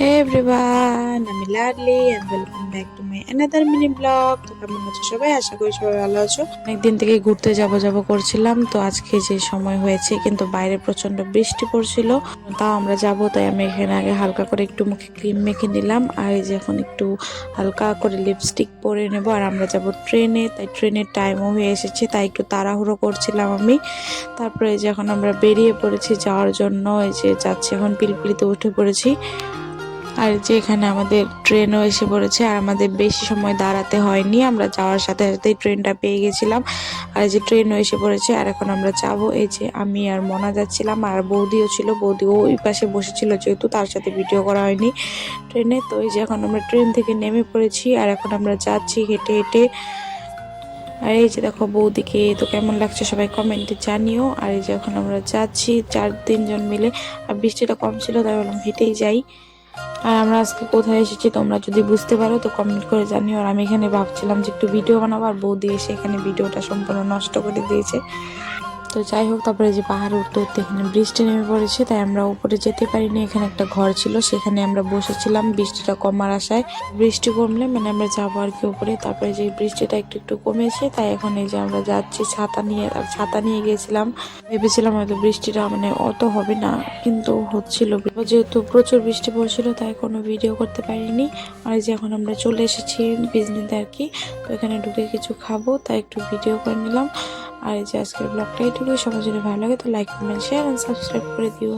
Hey everyone, আমি Ladli and welcome back to my another mini vlog। তো কেমন আছো সবাই? আশা করি সবাই ভালো আছো। অনেকদিন থেকে ঘুরতে যাব করছিলাম, তো আজকে যে সময় হয়েছে কিন্তু বাইরে প্রচন্ড বৃষ্টি পড়ছিল, তাও আমরা যাব। তাই আমি এখানে আগে হালকা করে একটু মুখে ক্রিম মেখে নিলাম, আর এই যে এখন একটু হালকা করে লিপস্টিক পরে নেব। আর আমরা যাব ট্রেনে, তাই ট্রেনের টাইমও হয়ে এসেছে, তাই একটু তাড়াহুড়ো করছিলাম আমি। তারপরে এই যে এখন আমরা বেরিয়ে পড়েছি যাওয়ার জন্য, এই যে যাচ্ছি এখন পিলপিলিতে উঠে পড়েছি। আর যে এখানে আমাদের ট্রেনও এসে পড়েছে, আর আমাদের বেশি সময় দাঁড়াতে হয়নি, আমরা যাওয়ার সাথে সাথেই ট্রেনটা পেয়ে গেছিলাম। আর এই যে ট্রেনও এসে পড়েছে, আর এখন আমরা যাব। এই যে আমি আর মনা যাচ্ছিলাম, আর বৌদিও ছিল, বৌদিও ওই পাশে বসেছিল, যেহেতু তার সাথে ভিডিও করা হয়নি ট্রেনে। তো এই যে এখন আমরা ট্রেন থেকে নেমে পড়েছি, আর এখন আমরা যাচ্ছি হেঁটে হেঁটে। আর এই যে দেখো বৌদিকে তো কেমন লাগছে সবাই কমেন্টে জানিও। আর এই যে এখন আমরা যাচ্ছি 4-3 জন মিলে, আর বৃষ্টিটা কম ছিল তাই বললাম হেঁটেই যাই। আর আমরা আজকে কোথায় এসেছি তোমরা যদি বুঝতে পারো তো কমেন্ট করে জানিও। আর আমি এখানে ভাবছিলাম যে একটু ভিডিও বানাবো, আর বৌদি এসে এখানে ভিডিওটা সম্পূর্ণ নষ্ট করে দিয়েছে। তো যাই হোক, তারপরে যে পাহাড়ে উঠতে উঠতে এখানে বৃষ্টি নেমে পড়েছে, তাই আমরা উপরে যেতে পারিনি। এখানে একটা ঘর ছিল, সেখানে আমরা বসেছিলাম বৃষ্টিটা কমার আশায়। বৃষ্টি কমলে মানে আমরা যাবো আর কি উপরে। তারপরে যে বৃষ্টিটা একটু একটু কমেছে, তাই এখন এই যে আমরা যাচ্ছি ছাতা নিয়ে। আর ছাতা নিয়ে গেছিলাম, ভেবেছিলাম হয়তো বৃষ্টিটা মানে অত হবে না, কিন্তু হচ্ছিল। যেহেতু প্রচুর বৃষ্টি পড়ছিল তাই কোনো ভিডিও করতে পারিনি। আর এই যে এখন আমরা চলে এসেছি বিজনিতে আর কি। তো এখানে ঢুকে কিছু খাবো, তাই একটু ভিডিও করে নিলাম। আর এই যে আজকের ব্লগটা এইটুকুই। সবার যদি ভালো লাগে তো like comment share and subscribe করে দিও।